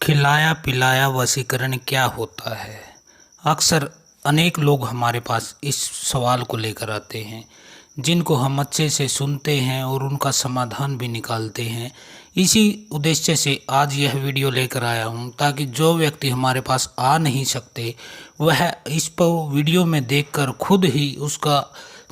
खिलाया पिलाया वशीकरण क्या होता है। अक्सर अनेक लोग हमारे पास इस सवाल को लेकर आते हैं, जिनको हम अच्छे से सुनते हैं और उनका समाधान भी निकालते हैं। इसी उद्देश्य से आज यह वीडियो लेकर आया हूं, ताकि जो व्यक्ति हमारे पास आ नहीं सकते वह इस पर वीडियो में देखकर खुद ही उसका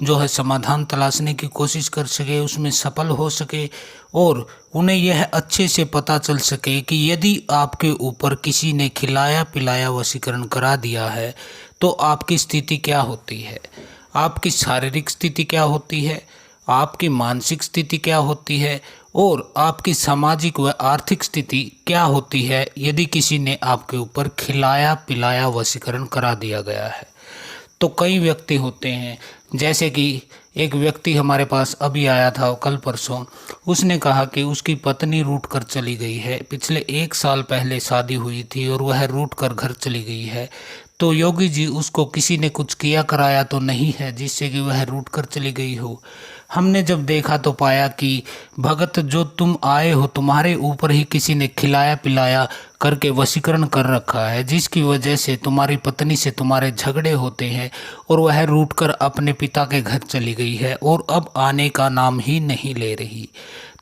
जो है समाधान तलाशने की कोशिश कर सके, उसमें सफल हो सके और उन्हें यह अच्छे से पता चल सके कि यदि आपके ऊपर किसी ने खिलाया पिलाया वशीकरण करा दिया है तो आपकी स्थिति क्या होती है, आपकी शारीरिक स्थिति क्या होती है, आपकी मानसिक स्थिति क्या होती है और आपकी सामाजिक व आर्थिक स्थिति क्या होती है यदि किसी ने आपके ऊपर खिलाया पिलाया वशीकरण करा दिया गया है। तो कई व्यक्ति होते हैं, जैसे कि एक व्यक्ति हमारे पास अभी आया था कल परसों। उसने कहा कि उसकी पत्नी रूठ कर चली गई है। पिछले 1 साल पहले शादी हुई थी और वह रूठ कर घर चली गई है। तो योगी जी, उसको किसी ने कुछ किया कराया तो नहीं है जिससे कि वह रूठ कर चली गई हो। हमने जब देखा तो पाया कि भगत, जो तुम आए हो तुम्हारे ऊपर ही किसी ने खिलाया पिलाया करके वशीकरण कर रखा है, जिसकी वजह से तुम्हारी पत्नी से तुम्हारे झगड़े होते हैं और वह रूठ कर अपने पिता के घर चली गई है और अब आने का नाम ही नहीं ले रही।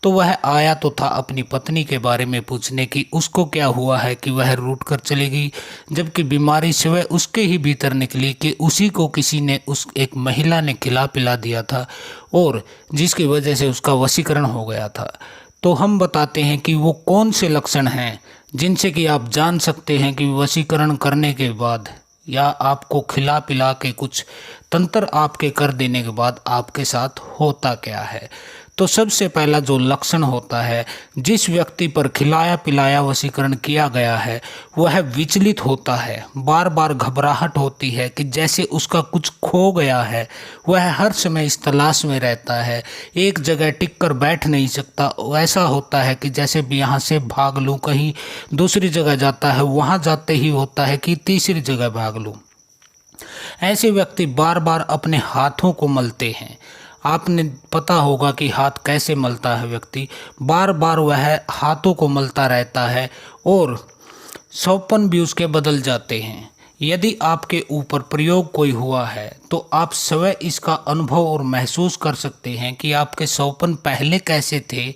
तो वह आया तो था अपनी पत्नी के बारे में पूछने की उसको क्या हुआ है कि वह रूठ कर चली गई, जबकि बीमारी से वह उसके ही भीतर निकली कि उसी को किसी ने उस एक महिला ने खिला पिला दिया था और जिसकी वजह से उसका वशीकरण हो गया था। तो हम बताते हैं कि वो कौन से लक्षण हैं जिनसे कि आप जान सकते हैं कि वशीकरण करने के बाद या आपको खिला पिला के कुछ तंत्र आपके कर देने के बाद आपके साथ होता क्या है। तो सबसे पहला जो लक्षण होता है, जिस व्यक्ति पर खिलाया पिलाया वशीकरण किया गया है वह विचलित होता है, बार बार घबराहट होती है कि जैसे उसका कुछ खो गया है। वह हर समय इस तलाश में रहता है, एक जगह टिक कर बैठ नहीं सकता। ऐसा होता है कि जैसे भी यहाँ से भाग लूँ, कहीं दूसरी जगह जाता है, वहाँ जाते ही होता है कि तीसरी जगह भाग लूँ। ऐसे व्यक्ति बार बार अपने हाथों को मलते हैं। आपने पता होगा कि हाथ कैसे मलता है व्यक्ति, बार बार वह हाथों को मलता रहता है और सौपन भी उसके बदल जाते हैं। यदि आपके ऊपर प्रयोग कोई हुआ है तो आप स्वयं इसका अनुभव और महसूस कर सकते हैं कि आपके सौपन पहले कैसे थे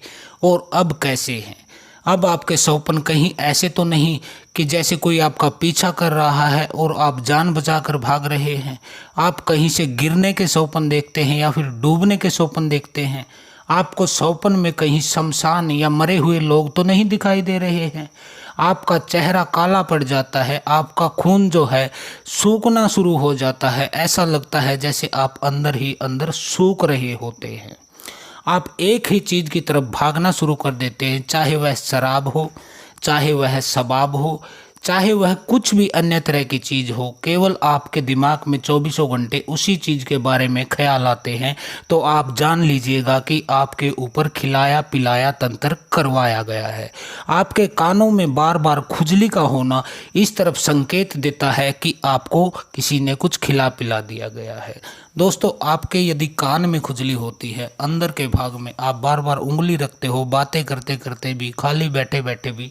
और अब कैसे हैं। अब आपके सौपन कहीं ऐसे तो नहीं कि जैसे कोई आपका पीछा कर रहा है और आप जान बचाकर भाग रहे हैं। आप कहीं से गिरने के सौपन देखते हैं या फिर डूबने के सौपन देखते हैं। आपको सौपन में कहीं शमशान या मरे हुए लोग तो नहीं दिखाई दे रहे हैं। आपका चेहरा काला पड़ जाता है, आपका खून जो है सूखना शुरू हो जाता है। ऐसा लगता है जैसे आप अंदर ही अंदर सूख रहे होते हैं। आप एक ही चीज़ की तरफ भागना शुरू कर देते हैं, चाहे वह शराब हो, चाहे वह शबाब हो, चाहे वह कुछ भी अन्य तरह की चीज़ हो। केवल आपके दिमाग में 24 घंटे उसी चीज़ के बारे में ख्याल आते हैं। तो आप जान लीजिएगा कि आपके ऊपर खिलाया पिलाया तंत्र करवाया गया है। आपके कानों में बार बार खुजली का होना इस तरफ संकेत देता है कि आपको किसी ने कुछ खिला पिला दिया गया है। दोस्तों, आपके यदि कान में खुजली होती है, अंदर के भाग में आप बार बार उंगली रखते हो, बातें करते करते भी, खाली बैठे बैठे भी,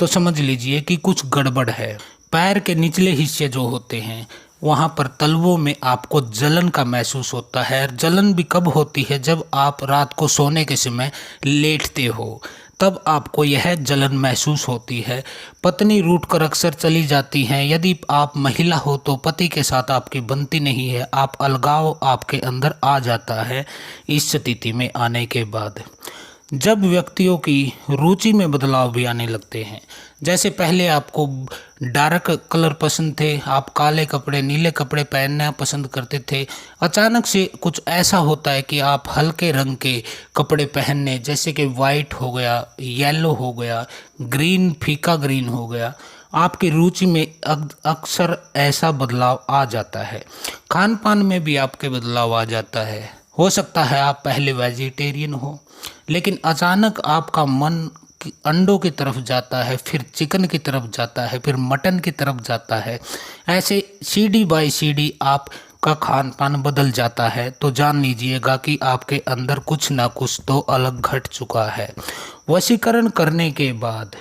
तो समझ लीजिए कि कुछ गड़बड़ है। पैर के निचले हिस्से जो होते हैं वहाँ पर तलवों में आपको जलन का महसूस होता है। जलन भी कब होती है? जब आप रात को सोने के समय लेटते हो, तब आपको यह जलन महसूस होती है। पत्नी रूठ कर अक्सर चली जाती हैं। यदि आप महिला हो तो पति के साथ आपकी बनती नहीं है, आप अलगाव आपके अंदर आ जाता है। इस स्थिति में आने के बाद जब व्यक्तियों की रुचि में बदलाव भी आने लगते हैं, जैसे पहले आपको डार्क कलर पसंद थे, आप काले कपड़े नीले कपड़े पहनना पसंद करते थे, अचानक से कुछ ऐसा होता है कि आप हल्के रंग के कपड़े पहनने, जैसे कि वाइट हो गया, येलो हो गया, ग्रीन फीका ग्रीन हो गया, आपकी रुचि में अक्सर ऐसा बदलाव आ जाता है। खान पान में भी आपके बदलाव आ जाता है। हो सकता है आप पहले वेजिटेरियन हो, लेकिन अचानक आपका मन अंडों की तरफ जाता है, फिर चिकन की तरफ जाता है, फिर मटन की तरफ जाता है। ऐसे सीढ़ी बाई सीढ़ी आपका खान पान बदल जाता है। तो जान लीजिएगा कि आपके अंदर कुछ ना कुछ तो अलग घट चुका है। वशीकरण करने के बाद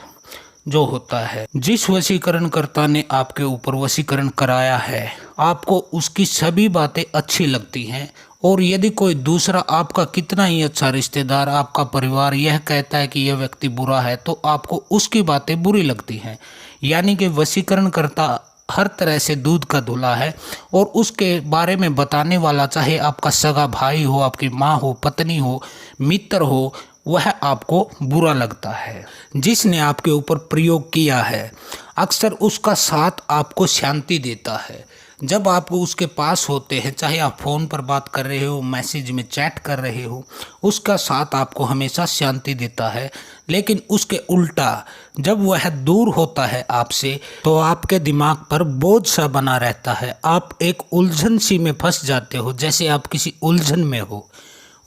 जो होता है, जिस वशीकरणकर्ता ने आपके ऊपर वशीकरण कराया है, आपको उसकी सभी बातें अच्छी लगती हैं। और यदि कोई दूसरा आपका कितना ही अच्छा रिश्तेदार, आपका परिवार यह कहता है कि यह व्यक्ति बुरा है, तो आपको उसकी बातें बुरी लगती हैं। यानी कि वशीकरणकर्ता हर तरह से दूध का धुला है, और उसके बारे में बताने वाला, चाहे आपका सगा भाई हो, आपकी माँ हो, पत्नी हो, मित्र हो, वह आपको बुरा लगता है। जिसने आपके ऊपर प्रयोग किया है, अक्सर उसका साथ आपको शांति देता है। जब आप उसके पास होते हैं, चाहे आप फ़ोन पर बात कर रहे हो, मैसेज में चैट कर रहे हो, उसका साथ आपको हमेशा शांति देता है। लेकिन उसके उल्टा जब वह दूर होता है आपसे, तो आपके दिमाग पर बोझ सा बना रहता है। आप एक उलझन सी में फंस जाते हो, जैसे आप किसी उलझन में हो।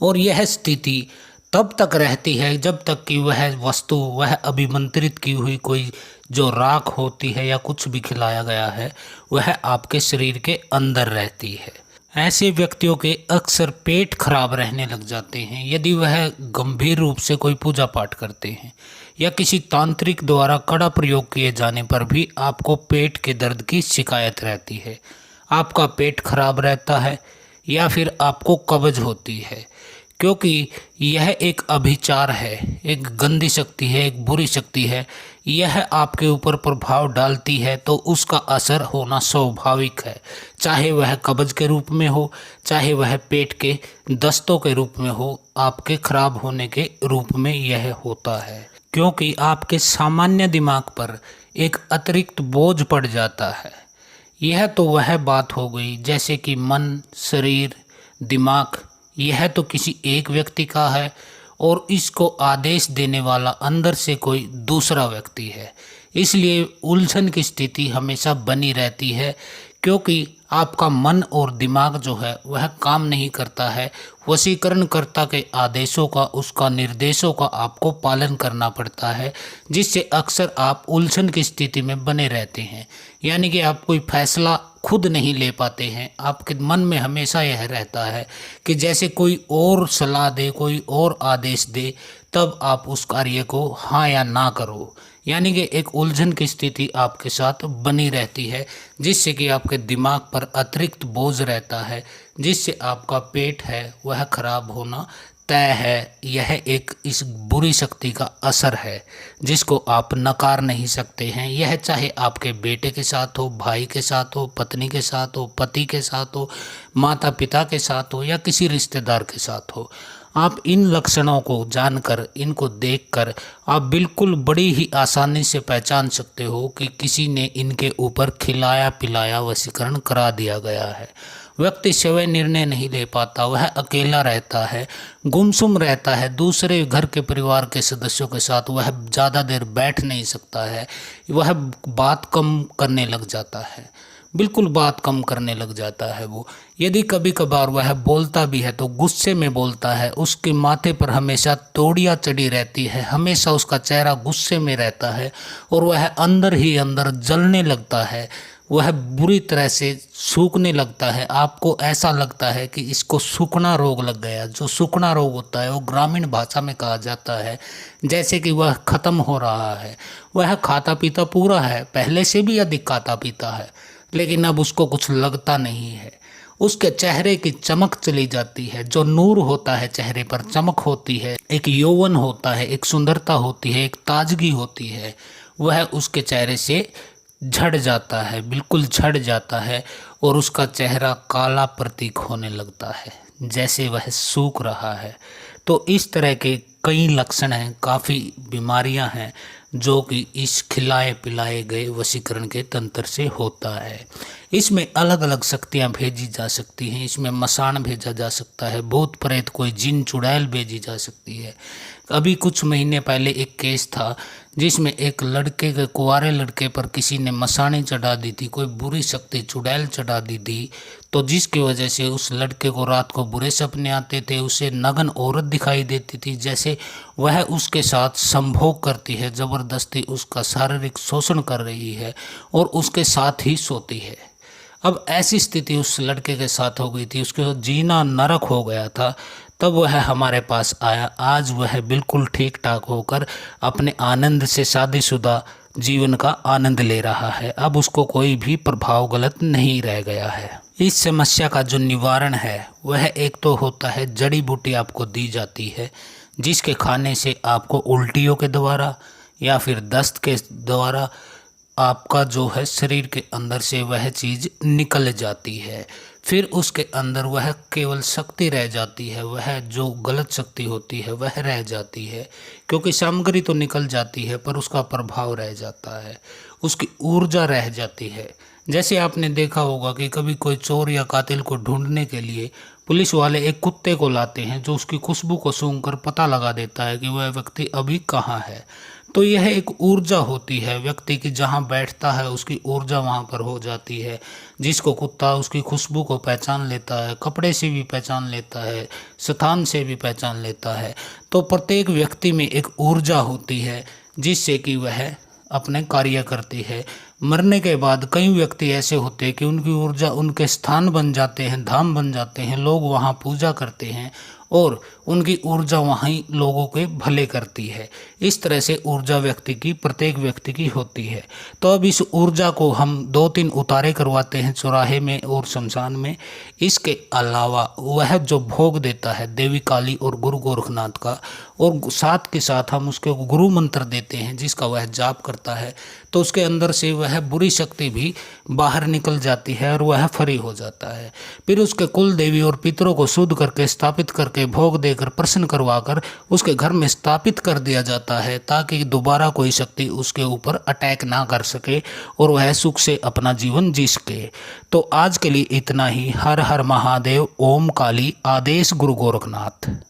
और यह स्थिति तब तक रहती है जब तक कि वह वस्तु, वह अभिमंत्रित की हुई कोई जो राख होती है या कुछ भी खिलाया गया है, वह आपके शरीर के अंदर रहती है। ऐसे व्यक्तियों के अक्सर पेट खराब रहने लग जाते हैं यदि वह गंभीर रूप से कोई पूजा पाठ करते हैं, या किसी तांत्रिक द्वारा कड़ा प्रयोग किए जाने पर भी आपको पेट के दर्द की शिकायत रहती है। आपका पेट खराब रहता है, या फिर आपको कब्ज होती है, क्योंकि यह एक अभिचार है, एक गंदी शक्ति है, एक बुरी शक्ति है। यह आपके ऊपर प्रभाव डालती है तो उसका असर होना स्वाभाविक है, चाहे वह कब्ज के रूप में हो, चाहे वह पेट के दस्तों के रूप में हो। आपके खराब होने के रूप में यह होता है, क्योंकि आपके सामान्य दिमाग पर एक अतिरिक्त बोझ पड़ जाता है। यह तो वह बात हो गई जैसे कि मन, शरीर, दिमाग, यह तो किसी एक व्यक्ति का है, और इसको आदेश देने वाला अंदर से कोई दूसरा व्यक्ति है। इसलिए उलझन की स्थिति हमेशा बनी रहती है, क्योंकि आपका मन और दिमाग जो है वह काम नहीं करता है। वशीकरणकर्ता के आदेशों का, उसका निर्देशों का आपको पालन करना पड़ता है, जिससे अक्सर आप उलझन की स्थिति में बने रहते हैं। यानी कि आप कोई फैसला खुद नहीं ले पाते हैं। आपके मन में हमेशा यह रहता है कि जैसे कोई और सलाह दे, कोई और आदेश दे, तब आप उस कार्य को हाँ या ना करो। यानी कि एक उलझन की स्थिति आपके साथ बनी रहती है, जिससे कि आपके दिमाग पर अतिरिक्त बोझ रहता है, जिससे आपका पेट है वह खराब होना तय है। यह एक इस बुरी शक्ति का असर है जिसको आप नकार नहीं सकते हैं। यह चाहे आपके बेटे के साथ हो, भाई के साथ हो, पत्नी के साथ हो, पति के साथ हो, माता पिता के साथ हो, या किसी रिश्तेदार के साथ हो। आप इन लक्षणों को जानकर, इनको देखकर आप बिल्कुल बड़ी ही आसानी से पहचान सकते हो कि किसी ने इनके ऊपर खिलाया पिलाया वशीकरण करा दिया गया है। व्यक्ति स्वयं निर्णय नहीं ले पाता, वह अकेला रहता है, गुमसुम रहता है। दूसरे घर के परिवार के सदस्यों के साथ वह ज़्यादा देर बैठ नहीं सकता है, वह बात कम करने लग जाता है, बिल्कुल बात कम करने लग जाता है। वो यदि कभी कभार वह बोलता भी है तो गुस्से में बोलता है। उसके माथे पर हमेशा तोड़ियाँ चढ़ी रहती है, हमेशा उसका चेहरा गुस्से में रहता है, और वह अंदर ही अंदर जलने लगता है। वह बुरी तरह से सूखने लगता है। आपको ऐसा लगता है कि इसको सूखना रोग लग गया। जो सूखना रोग होता है वो ग्रामीण भाषा में कहा जाता है, जैसे कि वह ख़त्म हो रहा है। वह खाता पीता पूरा है, पहले से भी अधिक खाता पीता है, लेकिन अब उसको कुछ लगता नहीं है। उसके चेहरे की चमक चली जाती है। जो नूर होता है चेहरे पर, चमक होती है, एक यौवन होता है, एक सुंदरता होती है, एक ताजगी होती है, वह उसके चेहरे से झड़ जाता है, बिल्कुल झड़ जाता है, और उसका चेहरा काला प्रतीक होने लगता है, जैसे वह सूख रहा है। तो इस तरह के कई लक्षण हैं, काफ़ी बीमारियां हैं जो कि इस खिलाए पिलाए गए वशीकरण के तंत्र से होता है। इसमें अलग अलग शक्तियाँ भेजी जा सकती हैं। इसमें मसान भेजा जा सकता है, भूत प्रेत, कोई जिन चुड़ैल भेजी जा सकती है। अभी कुछ महीने पहले एक केस था जिसमें एक लड़के के, कुंवारे लड़के पर किसी ने मसाने चढ़ा दी थी, कोई बुरी शक्ति चुड़ैल चढ़ा दी थी। तो जिसकी वजह से उस लड़के को रात को बुरे सपने आते थे, उसे नग्न औरत दिखाई देती थी, जैसे वह उसके साथ संभोग करती है, ज़बरदस्ती उसका शारीरिक शोषण कर रही है और उसके साथ ही सोती है। अब ऐसी स्थिति उस लड़के के साथ हो गई थी, उसके साथ जीना नरक हो गया था। तब वह हमारे पास आया। आज वह बिल्कुल ठीक ठाक होकर अपने आनंद से शादीशुदा जीवन का आनंद ले रहा है। अब उसको कोई भी प्रभाव गलत नहीं रह गया है। इस समस्या का जो निवारण है वह एक तो होता है, जड़ी बूटी आपको दी जाती है जिसके खाने से आपको उल्टियों के द्वारा या फिर दस्त के द्वारा आपका जो है शरीर के अंदर से वह चीज़ निकल जाती है। फिर उसके अंदर वह केवल शक्ति रह जाती है, वह जो गलत शक्ति होती है वह रह जाती है, क्योंकि सामग्री तो निकल जाती है पर उसका प्रभाव रह जाता है, उसकी ऊर्जा रह जाती है। जैसे आपने देखा होगा कि कभी कोई चोर या कातिल को ढूंढने के लिए पुलिस वाले एक कुत्ते को लाते हैं जो उसकी खुशबू को सूंघकर पता लगा देता है कि वह व्यक्ति अभी कहाँ है। तो यह एक ऊर्जा होती है व्यक्ति की, जहाँ बैठता है उसकी ऊर्जा वहाँ पर हो जाती है। जिसको कुत्ता उसकी खुशबू को पहचान लेता है, कपड़े से भी पहचान लेता है, स्थान से भी पहचान लेता है। तो प्रत्येक व्यक्ति में एक ऊर्जा होती है जिससे कि वह अपने कार्य करती है। मरने के बाद कई व्यक्ति ऐसे होते हैं कि उनकी ऊर्जा उनके स्थान बन जाते हैं, धाम बन जाते हैं, लोग वहाँ पूजा करते हैं और उनकी ऊर्जा वहीं लोगों के भले करती है। इस तरह से ऊर्जा व्यक्ति की, प्रत्येक व्यक्ति की होती है। तो अब इस ऊर्जा को हम 2-3 उतारे करवाते हैं चौराहे में और शमशान में। इसके अलावा वह जो भोग देता है देवी काली और गुरु गोरखनाथ का, और साथ के साथ हम उसके गुरु मंत्र देते हैं जिसका वह जाप करता है, तो उसके अंदर से वह बुरी शक्ति भी बाहर निकल जाती है और वह फ्री हो जाता है। फिर उसके कुल देवी और पितरों को शुद्ध करके, स्थापित करके, भोग देकर, प्रसन्न करवाकर उसके घर में स्थापित कर दिया जाता है, ताकि दोबारा कोई शक्ति उसके ऊपर अटैक ना कर सके और वह सुख से अपना जीवन जी सके। तो आज के लिए इतना ही। हर हर महादेव। ओम काली। आदेश गुरु गोरखनाथ।